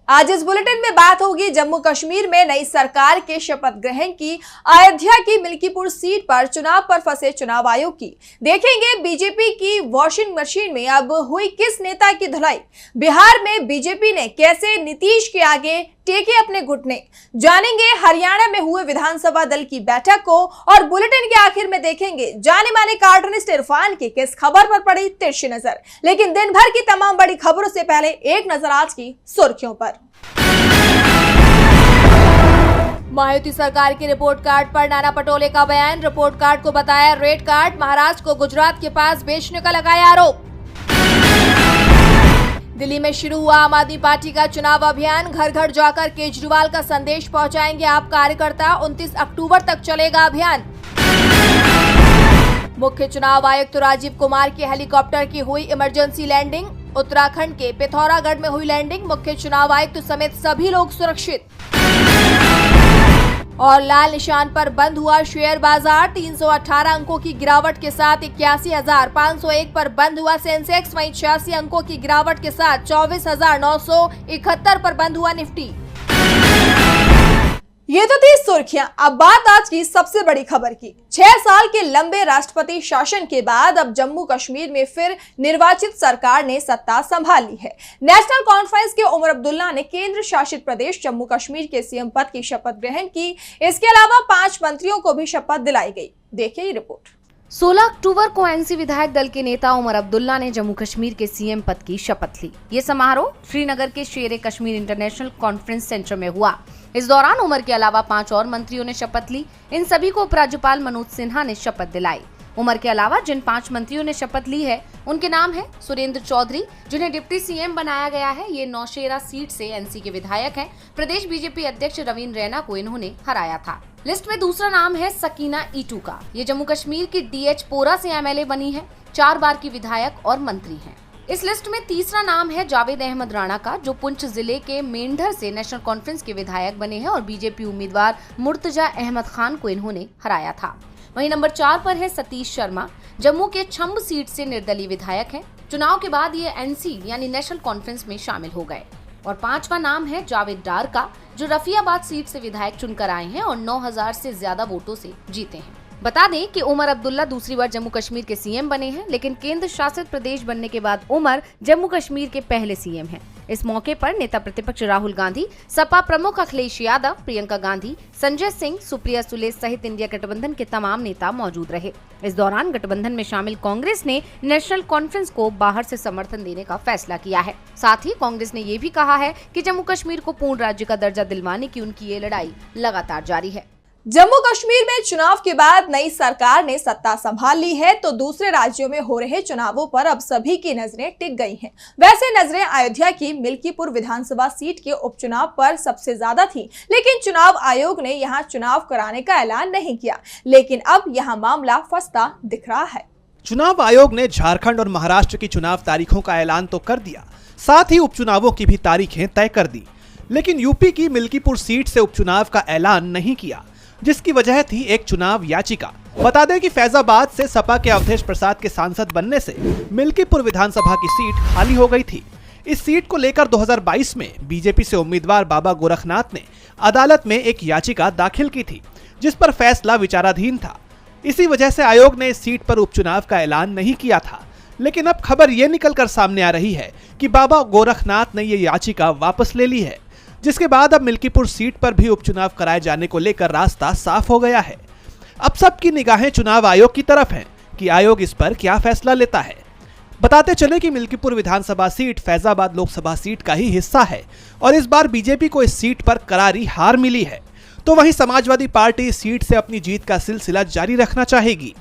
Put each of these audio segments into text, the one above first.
आज इस बुलेटिन में बात होगी जम्मू कश्मीर में नई सरकार के शपथ ग्रहण की, अयोध्या की मिल्कीपुर सीट पर चुनाव पर फंसे चुनाव आयोग की, देखेंगे बीजेपी की वॉशिंग मशीन में अब हुई किस नेता की धुलाई, बिहार में बीजेपी ने कैसे नीतीश के आगे टेके अपने घुटने, जानेंगे हरियाणा में हुए विधानसभा दल की बैठक को और बुलेटिन के आखिर में देखेंगे जाने माने कार्टूनिस्ट इरफान की किस खबर पर पड़ी तिरछी नजर। लेकिन दिन भर की तमाम बड़ी खबरों से पहले एक नजर आज की सुर्खियों पर। महायुति सरकार के रिपोर्ट कार्ड पर नाना पटोले का बयान, रिपोर्ट कार्ड को बताया रेड कार्ड, महाराष्ट्र को गुजरात के पास बेचने का लगाया आरोप। दिल्ली में शुरू हुआ आम आदमी पार्टी का चुनाव अभियान, घर घर जाकर केजरीवाल का संदेश पहुंचाएंगे आप कार्यकर्ता, 29 अक्टूबर तक चलेगा अभियान। मुख्य चुनाव आयुक्त राजीव कुमार के हेलीकॉप्टर की हुई इमरजेंसी लैंडिंग, उत्तराखंड के पिथौरागढ़ में हुई लैंडिंग, मुख्य चुनाव आयुक्त समेत सभी लोग सुरक्षित। और लाल निशान पर बंद हुआ शेयर बाजार, 318 अंकों की गिरावट के साथ 81,501 पर बंद हुआ सेंसेक्स, वहीं 86 अंकों की गिरावट के साथ 24,971 पर बंद हुआ निफ्टी। ये तो थी सुर्खियां। अब बात आज की सबसे बड़ी खबर की। 6 साल के लंबे राष्ट्रपति शासन के बाद अब जम्मू कश्मीर में फिर निर्वाचित सरकार ने सत्ता संभाल ली है। नेशनल कॉन्फ्रेंस के उमर अब्दुल्ला ने केंद्र शासित प्रदेश जम्मू कश्मीर के सीएम पद की शपथ ग्रहण की। इसके अलावा 5 मंत्रियों को भी शपथ दिलाई गई। देखिए ये रिपोर्ट। 16 अक्टूबर को एनसी विधायक दल के नेता उमर अब्दुल्ला ने जम्मू कश्मीर के सीएम पद की शपथ ली। ये समारोह श्रीनगर के शेर कश्मीर इंटरनेशनल कॉन्फ्रेंस सेंटर में हुआ। इस दौरान उमर के अलावा 5 और मंत्रियों ने शपथ ली। इन सभी को उपराज्यपाल मनोज सिन्हा ने शपथ दिलाई। उमर के अलावा जिन 5 मंत्रियों ने शपथ ली है उनके नाम है सुरेंद्र चौधरी, जिन्हें डिप्टी सीएम बनाया गया है। ये नौशेरा सीट से एनसी के विधायक हैं। प्रदेश बीजेपी अध्यक्ष रवींद्र रैना को इन्होंने हराया था। लिस्ट में दूसरा नाम है सकीना ईटू का। ये जम्मू कश्मीर की डीएच पोरा से एमएलए बनी है, 4 बार की विधायक और मंत्री हैं। इस लिस्ट में तीसरा नाम है जावेद अहमद राणा का, जो पुंछ जिले के मेंढर से नेशनल कॉन्फ्रेंस के विधायक बने हैं और बीजेपी उम्मीदवार मुर्तजा अहमद खान को इन्होंने हराया था। वहीं नंबर 4 पर है सतीश शर्मा, जम्मू के छम्ब सीट से निर्दलीय विधायक हैं। चुनाव के बाद ये एनसी यानी नेशनल कॉन्फ्रेंस में शामिल हो गए। और 5वां नाम है जावेद डार का, जो रफियाबाद सीट से विधायक चुनकर आए हैं और 9,000 से ज्यादा वोटों से जीते हैं। बता दें कि उमर अब्दुल्ला दूसरी बार जम्मू कश्मीर के सीएम बने हैं, लेकिन केंद्र शासित प्रदेश बनने के बाद उमर जम्मू कश्मीर के पहले सीएम हैं। इस मौके पर नेता प्रतिपक्ष राहुल गांधी, सपा प्रमुख अखिलेश यादव, प्रियंका गांधी, संजय सिंह, सुप्रिया सुले सहित इंडिया गठबंधन के तमाम नेता मौजूद रहे। इस दौरान गठबंधन में शामिल कांग्रेस ने नेशनल कॉन्फ्रेंस को बाहर से समर्थन देने का फैसला किया है। साथ ही कांग्रेस ने ये भी कहा है कि जम्मू कश्मीर को पूर्ण राज्य का दर्जा दिलवाने की उनकी ये लड़ाई लगातार जारी है। जम्मू कश्मीर में चुनाव के बाद नई सरकार ने सत्ता संभाल ली है, तो दूसरे राज्यों में हो रहे चुनावों पर अब सभी की नजरें टिक गई हैं। वैसे नजरें अयोध्या की मिल्कीपुर विधानसभा सीट के उपचुनाव पर सबसे ज्यादा थी, लेकिन चुनाव आयोग ने यहां चुनाव कराने का ऐलान नहीं किया। लेकिन अब यहां मामला फंसता दिख रहा है। चुनाव आयोग ने झारखंड और महाराष्ट्र की चुनाव तारीखों का ऐलान तो कर दिया, साथ ही उपचुनावों की भी तारीखें तय कर दी, लेकिन यूपी की मिल्कीपुर सीट से उपचुनाव का ऐलान नहीं किया, जिसकी वजह थी एक चुनाव याचिका। बता दें कि फैजाबाद से सपा के अवधेश प्रसाद के सांसद बनने से मिल्कीपुर विधानसभा की सीट खाली हो गई थी। इस सीट को लेकर 2022 में बीजेपी से उम्मीदवार बाबा गोरखनाथ ने अदालत में एक याचिका दाखिल की थी, जिस पर फैसला विचाराधीन था। इसी वजह से आयोग ने इस सीट पर उपचुनाव का ऐलान नहीं किया था। लेकिन अब खबर ये निकलकर सामने आ रही है कि बाबा गोरखनाथ ने ये याचिका वापस ले ली है, जिसके बाद अब मिल्कीपुर सीट पर भी उपचुनाव कराए जाने को लेकर रास्ता साफ हो गया है। अब सबकी निगाहें चुनाव आयोग की तरफ हैं कि आयोग इस पर क्या फैसला लेता है। बताते चले कि मिल्कीपुर विधानसभा सीट फैजाबाद लोकसभा सीट का ही हिस्सा है और इस बार बीजेपी को इस सीट पर करारी हार मिली है, तो वहीं समाजवादी पार्टी इस सीट से अपनी जीत का सिलसिला जारी रखना चाहेगी।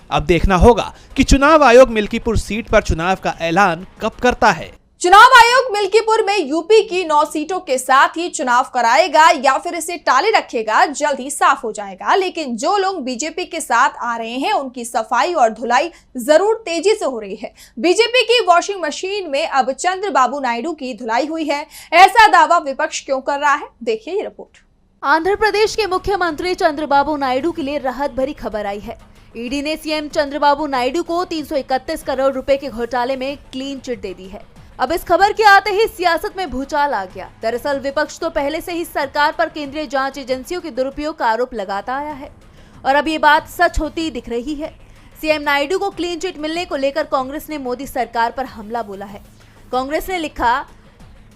अब देखना होगा कि चुनाव आयोग मिल्कीपुर सीट पर चुनाव का ऐलान कब करता है। चुनाव आयोग मिल्कीपुर में यूपी की 9 सीटों के साथ ही चुनाव कराएगा या फिर इसे टाले रखेगा, जल्द ही साफ हो जाएगा। लेकिन जो लोग बीजेपी के साथ आ रहे हैं उनकी सफाई और धुलाई जरूर तेजी से हो रही है। बीजेपी की वॉशिंग मशीन में अब चंद्रबाबू नायडू की धुलाई हुई है। ऐसा दावा विपक्ष क्यों कर रहा है, देखिए ये रिपोर्ट। आंध्र प्रदेश के मुख्यमंत्री चंद्रबाबू नायडू के लिए राहत भरी खबर आई है। ईडी ने सीएम चंद्रबाबू नायडू को 331 करोड़ रुपए के घोटाले में क्लीन चिट दे दी है। अब इस खबर के आते ही सियासत में भूचाल आ गया। दरअसल विपक्ष तो पहले से ही सरकार पर केंद्रीय जांच एजेंसियों के दुरुपयोग का आरोप लगाता आया है और अब ये बात सच होती दिख रही है। सीएम नायडू को क्लीन चिट मिलने को लेकर कांग्रेस ने मोदी सरकार पर हमला बोला है। कांग्रेस ने लिखा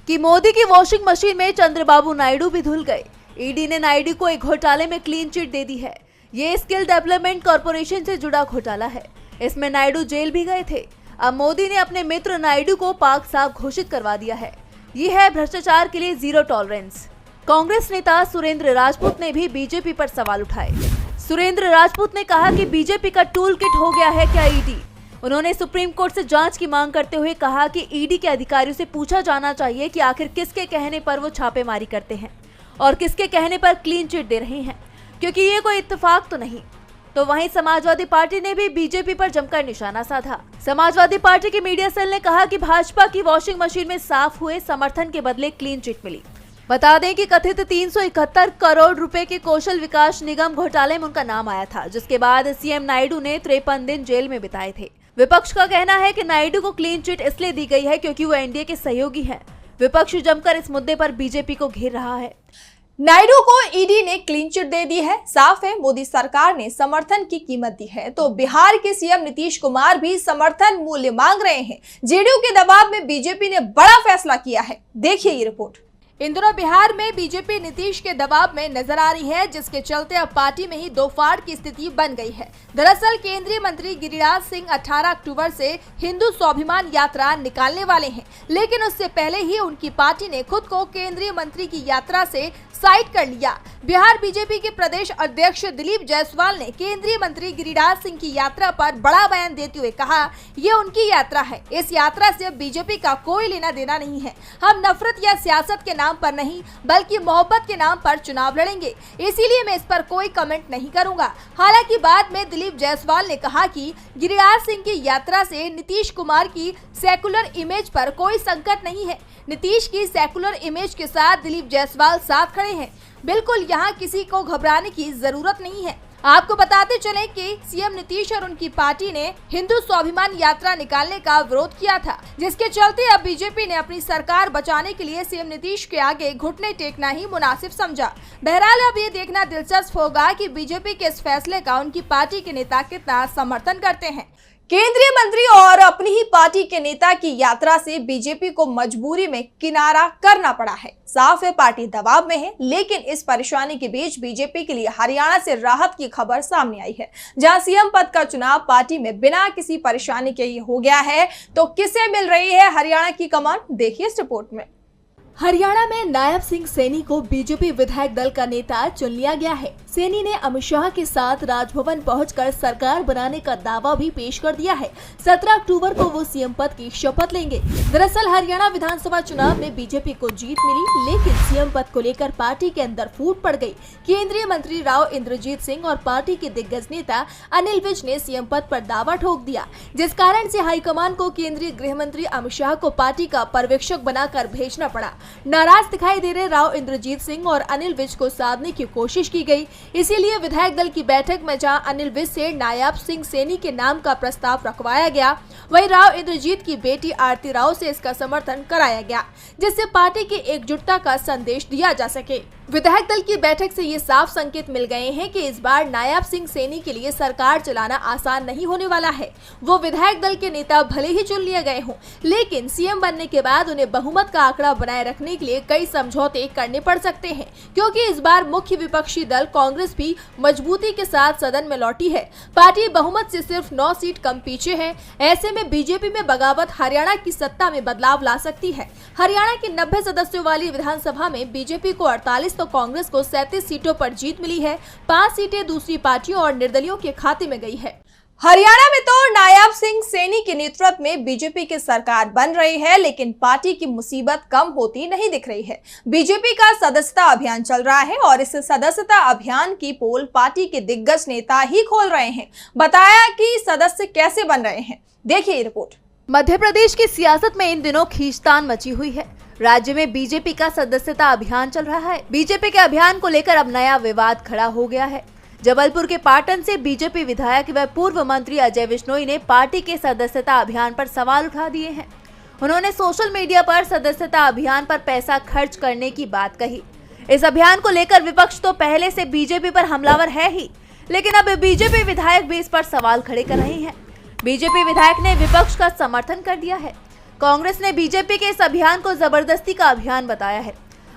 कि मोदी की वॉशिंग मशीन में चंद्रबाबू नायडू भी धुल गए। ईडी ने नायडू को एक घोटाले में क्लीन चिट दे दी है। ये स्किल डेवलपमेंट कॉर्पोरेशन से जुड़ा घोटाला है। इसमें नायडू जेल भी गए थे। अब मोदी ने अपने मित्र नायडू को पाक साफ घोषित करवा दिया है। ये है भ्रष्टाचार के लिए जीरो टॉलरेंस। कांग्रेस नेता सुरेंद्र राजपूत ने भी बीजेपी पर सवाल उठाए। सुरेंद्र राजपूत ने कहा कि बीजेपी का टूल किट हो गया है क्या ईडी। उन्होंने सुप्रीम कोर्ट से जांच की मांग करते हुए कहा कि ईडी के अधिकारियों से पूछा जाना चाहिए कि आखिर किसके कहने पर वो छापेमारी करते हैं और किसके कहने पर क्लीन चिट दे रहे हैं, क्योंकि ये कोई इत्तेफाक तो नहीं। तो वहीं समाजवादी पार्टी ने भी बीजेपी पर जमकर निशाना साधा। समाजवादी पार्टी के मीडिया सेल ने कहा कि भाजपा की वॉशिंग मशीन में साफ हुए समर्थन के बदले क्लीन चिट मिली। बता दें कि कथित 371 करोड़ रुपए के कौशल विकास निगम घोटाले में उनका नाम आया था, जिसके बाद सीएम नायडू ने 53 दिन जेल में बिताए थे। विपक्ष का कहना है कि नायडू को क्लीन चिट इसलिए दी गई है क्योंकि वो एनडीए के सहयोगी हैं। विपक्ष जमकर इस मुद्दे पर बीजेपी को घेर रहा है। नायडू को ईडी ने क्लीन चिट दे दी है। साफ है मोदी सरकार ने समर्थन की कीमत दी है, तो बिहार के सीएम नीतीश कुमार भी समर्थन मूल्य मांग रहे हैं। जेडीयू के दबाव में बीजेपी ने बड़ा फैसला किया है। देखिए ये रिपोर्ट। इन दिनों बिहार में बीजेपी नीतीश के दबाव में नजर आ रही है, जिसके चलते अब पार्टी में ही दो फाड़ की स्थिति बन गई है। दरअसल केंद्रीय मंत्री गिरिराज सिंह 18 अक्टूबर से हिंदू स्वाभिमान यात्रा निकालने वाले हैं, लेकिन उससे पहले ही उनकी पार्टी ने खुद को केंद्रीय मंत्री की यात्रा से साइड कर लिया। बिहार बीजेपी के प्रदेश अध्यक्ष दिलीप जायसवाल ने केंद्रीय मंत्री गिरिराज सिंह की यात्रा पर बड़ा बयान देते हुए कहा, ये उनकी यात्रा है, इस यात्रा से बीजेपी का कोई लेना देना नहीं है। हम नफरत या सियासत के नाम पर नहीं, बल्कि मोहब्बत के नाम पर चुनाव लड़ेंगे, इसीलिए मैं इस पर कोई कमेंट नहीं करूंगा। हालांकि बाद में दिलीप जायसवाल ने कहा कि गिरिराज सिंह की यात्रा से नीतीश कुमार की सेकुलर इमेज पर कोई संकट नहीं है। नीतीश की सेकुलर इमेज के साथ दिलीप जायसवाल साथ खड़े हैं। बिल्कुल यहाँ किसी को घबराने की जरूरत नहीं है। आपको बताते चले कि सीएम नीतीश और उनकी पार्टी ने हिंदू स्वाभिमान यात्रा निकालने का विरोध किया था, जिसके चलते अब बीजेपी ने अपनी सरकार बचाने के लिए सीएम नीतीश के आगे घुटने टेकना ही मुनासिब समझा। बहरहाल अब ये देखना दिलचस्प होगा कि बीजेपी के इस फैसले का उनकी पार्टी के नेता कितना समर्थन करते हैं। केंद्रीय मंत्री और अपनी ही पार्टी के नेता की यात्रा से बीजेपी को मजबूरी में किनारा करना पड़ा है। साफ है पार्टी दबाव में है, लेकिन इस परेशानी के बीच बीजेपी के लिए हरियाणा से राहत की खबर सामने आई है, जहां सीएम पद का चुनाव पार्टी में बिना किसी परेशानी के ही हो गया है। तो किसे मिल रही है हरियाणा की कमान, देखिए इस रिपोर्ट में। हरियाणा में नायब सिंह सैनी को बीजेपी विधायक दल का नेता चुन लिया गया है। सैनी ने अमित शाह के साथ राजभवन पहुंचकर सरकार बनाने का दावा भी पेश कर दिया है। 17 अक्टूबर को वो सीएम पद की शपथ लेंगे। दरअसल हरियाणा विधानसभा चुनाव में बीजेपी को जीत मिली, लेकिन सीएम पद को लेकर पार्टी के अंदर फूट पड़ गई। केंद्रीय मंत्री राव इंद्रजीत सिंह और पार्टी के दिग्गज नेता अनिल विज ने सीएम पद पर दावा ठोक दिया, जिस कारण से हाईकमान को केंद्रीय गृह मंत्री अमित शाह को पार्टी का पर्यवेक्षक बनाकर भेजना पड़ा। नाराज दिखाई दे रहे राव इंद्रजीत सिंह और अनिल विज को साधने की कोशिश की गई। इसीलिए विधायक दल की बैठक में जहां अनिल विज से नायब सिंह सैनी के नाम का प्रस्ताव रखवाया गया, वहीं राव इंद्रजीत की बेटी आरती राव से इसका समर्थन कराया गया, जिससे पार्टी की एकजुटता का संदेश दिया जा सके। विधायक दल की बैठक से ये साफ संकेत मिल गए हैं कि इस बार नायब सिंह सैनी के लिए सरकार चलाना आसान नहीं होने वाला है। वो विधायक दल के नेता भले ही चुन लिए गए हों, लेकिन सीएम बनने के बाद उन्हें बहुमत का आंकड़ा बनाए रखने के लिए कई समझौते करने पड़ सकते हैं, क्योंकि इस बार मुख्य विपक्षी दल कांग्रेस भी मजबूती के साथ सदन में लौटी है। पार्टी बहुमत से सिर्फ 9 सीट कम पीछे है। ऐसे में बीजेपी में बगावत हरियाणा की सत्ता में बदलाव ला सकती है। हरियाणा की 90 सदस्यों वाली विधानसभा में बीजेपी को 48 तो कांग्रेस को 37 सीटों पर जीत मिली है। 5 सीटें दूसरी पार्टियों और निर्दलियों के खाते में गई है। हरियाणा में तो नायब सिंह सैनी के नेतृत्व में बीजेपी की सरकार बन रही है, लेकिन पार्टी की मुसीबत कम होती नहीं दिख रही है। बीजेपी का सदस्यता अभियान चल रहा है और इस सदस्यता अभियान की पोल पार्टी के दिग्गज नेता ही खोल रहे हैं। बताया कि सदस्य कैसे बन रहे हैं, देखिए रिपोर्ट। मध्य प्रदेश की सियासत में इन दिनों खींचतान मची हुई है। राज्य में बीजेपी का सदस्यता अभियान चल रहा है। बीजेपी के अभियान को लेकर अब नया विवाद खड़ा हो गया है। जबलपुर के पाटन से बीजेपी विधायक व पूर्व मंत्री अजय विश्नोई ने पार्टी के सदस्यता अभियान पर सवाल उठा दिए हैं। उन्होंने सोशल मीडिया पर सदस्यता अभियान पर पैसा खर्च करने की बात कही। इस अभियान को लेकर विपक्ष तो पहले से बीजेपी पर हमलावर है ही, लेकिन अब बीजेपी विधायक भी इस पर सवाल खड़े कर रहे हैं। बीजेपी विधायक ने विपक्ष का समर्थन कर दिया है। कांग्रेस ने बीजेपी के इस अभियान को जबरदस्ती का अभियान बताया है।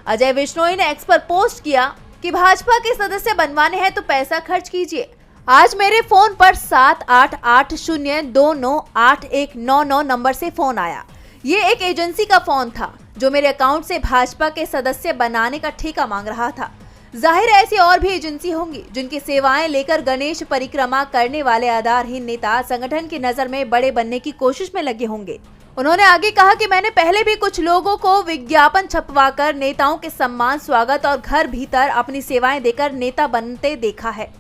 अजय विश्नोई ने एक्स पर पोस्ट किया कि भाजपा के सदस्य बनवाने हैं तो पैसा खर्च कीजिए। आज मेरे फोन पर 7880298199 नंबर से फोन आया। ये एक एजेंसी का फोन था जो मेरे अकाउंट से भाजपा के सदस्य बनाने का ठेका मांग रहा था। जाहिर है ऐसी और भी एजेंसी होंगी जिनकी सेवाएं लेकर गणेश परिक्रमा करने वाले आधारहीन नेता संगठन की नजर में बड़े बनने की कोशिश में लगे होंगे। उन्होंने आगे कहा कि मैंने पहले भी कुछ लोगों को विज्ञापन छपवाकर नेताओं के सम्मान, स्वागत और घर भीतर अपनी सेवाएं देकर नेता बनते देखा है।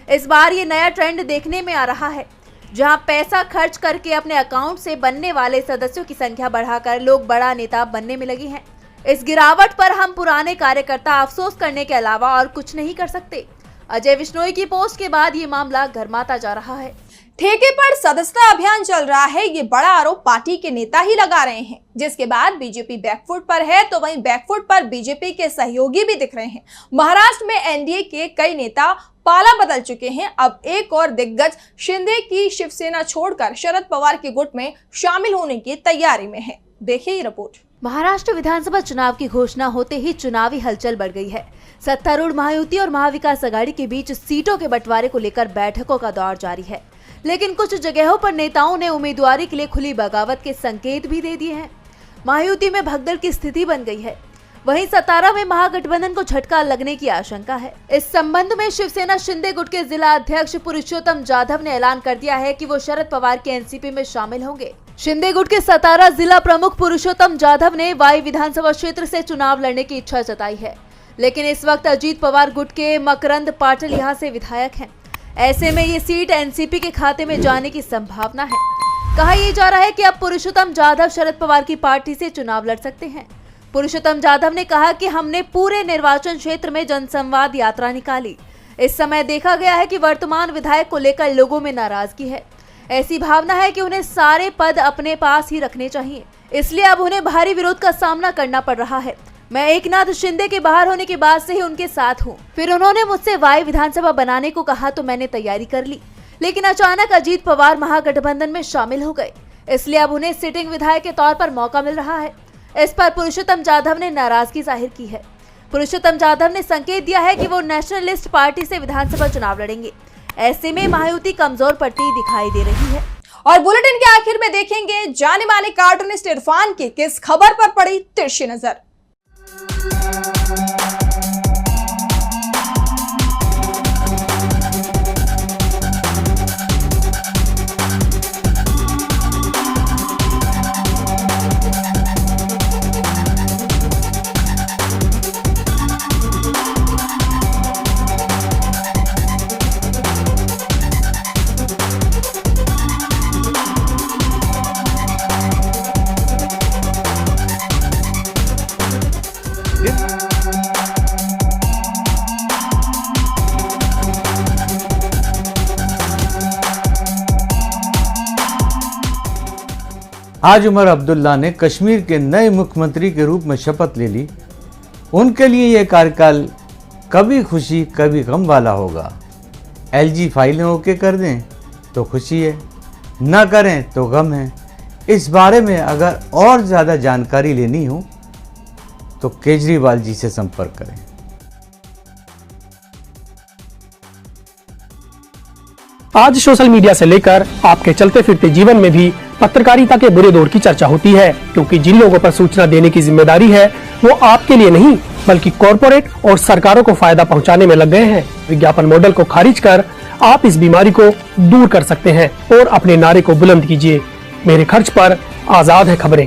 इस बार ये नया ट्रेंड देखने में आ रहा है, जहां पैसा खर्च करके अपने अकाउंट से बनने वाले सदस्यों की संख्या बढ़ाकर लोग बड़ा नेता बनने में लगे हैं। इस गिरावट पर हम पुराने कार्यकर्ता अफसोस करने के अलावा और कुछ नहीं कर सकते। अजय विश्नोई की पोस्ट के बाद ये मामला गरमाता जा रहा है। ठेके पर सदस्यता अभियान चल रहा है, ये बड़ा आरोप पार्टी के नेता ही लगा रहे हैं, जिसके बाद बीजेपी बैकफुट पर है, तो वहीं बैकफुट पर बीजेपी के सहयोगी भी दिख रहे हैं। महाराष्ट्र में एनडीए के कई नेता पाला बदल चुके हैं। अब एक और दिग्गज शिंदे की शिवसेना छोड़कर शरद पवार के गुट में शामिल होने की तैयारी में है। देखिए ये रिपोर्ट। महाराष्ट्र विधानसभा चुनाव की घोषणा होते ही चुनावी हलचल बढ़ गई है। सत्तारूढ़ महायुति और महाविकास आघाड़ी के बीच सीटों के बंटवारे को लेकर बैठकों का दौर जारी है, लेकिन कुछ जगहों पर नेताओं ने उम्मीदवारी के लिए खुली बगावत के संकेत भी दे दिए हैं। महायुति में भगदड़ की स्थिति बन गई है। वहीं सतारा में महागठबंधन को झटका लगने की आशंका है। इस संबंध में शिवसेना शिंदे गुट के जिला अध्यक्ष पुरुषोत्तम जाधव ने ऐलान कर दिया है कि वो शरद पवार के एनसीपी में शामिल होंगे। शिंदे गुट के सतारा जिला प्रमुख पुरुषोत्तम जाधव ने वाई विधानसभा क्षेत्र से चुनाव लड़ने की इच्छा जताई है, लेकिन इस वक्त अजीत पवार गुट के मकरंद पाटिल यहाँ से विधायक हैं। ऐसे में ये सीट एनसीपी के खाते में जाने की संभावना है। कहा यह जा रहा है कि अब पुरुषोत्तम जाधव शरद पवार की पार्टी से चुनाव लड़ सकते हैं। पुरुषोत्तम जाधव ने कहा कि हमने पूरे निर्वाचन क्षेत्र में जनसंवाद यात्रा निकाली। इस समय देखा गया है कि वर्तमान विधायक को लेकर लोगों में नाराजगी है। ऐसी भावना है कि उन्हें सारे पद अपने पास ही रखने चाहिए, इसलिए अब उन्हें भारी विरोध का सामना करना पड़ रहा है। मैं एकनाथ शिंदे के बाहर होने के बाद से ही उनके साथ हूँ। फिर उन्होंने मुझसे वाई विधानसभा बनाने को कहा तो मैंने तैयारी कर ली, लेकिन अचानक अजीत पवार महागठबंधन में शामिल हो गए, इसलिए अब उन्हें सिटिंग विधायक के तौर पर मौका मिल रहा है। इस पर पुरुषोत्तम जाधव ने नाराजगी जाहिर की है। पुरुषोत्तम जाधव ने संकेत दिया है कि वो नेशनलिस्ट पार्टी से विधानसभा चुनाव लड़ेंगे। ऐसे में महायुति कमजोर पड़ती दिखाई दे रही है। और बुलेटिन के आखिर में देखेंगे जाने माने कार्टूनिस्ट इरफान की किस खबर पर पड़ी तिरछी नजर। आज उमर अब्दुल्ला ने कश्मीर के नए मुख्यमंत्री के रूप में शपथ ले ली। उनके लिए यह कार्यकाल कभी खुशी कभी गम वाला होगा। एलजी फाइलें ओके कर दें तो खुशी है, न करें तो गम है। इस बारे में अगर और ज़्यादा जानकारी लेनी हो तो केजरीवाल जी से संपर्क करें। आज सोशल मीडिया से लेकर आपके चलते फिरते जीवन में भी पत्रकारिता के बुरे दौर की चर्चा होती है, क्योंकि जिन लोगों पर सूचना देने की जिम्मेदारी है वो आपके लिए नहीं बल्कि कॉरपोरेट और सरकारों को फायदा पहुंचाने में लग गए हैं। विज्ञापन मॉडल को खारिज कर आप इस बीमारी को दूर कर सकते हैं और अपने नारे को बुलंद कीजिए। मेरे खर्च पर आजाद है खबरें।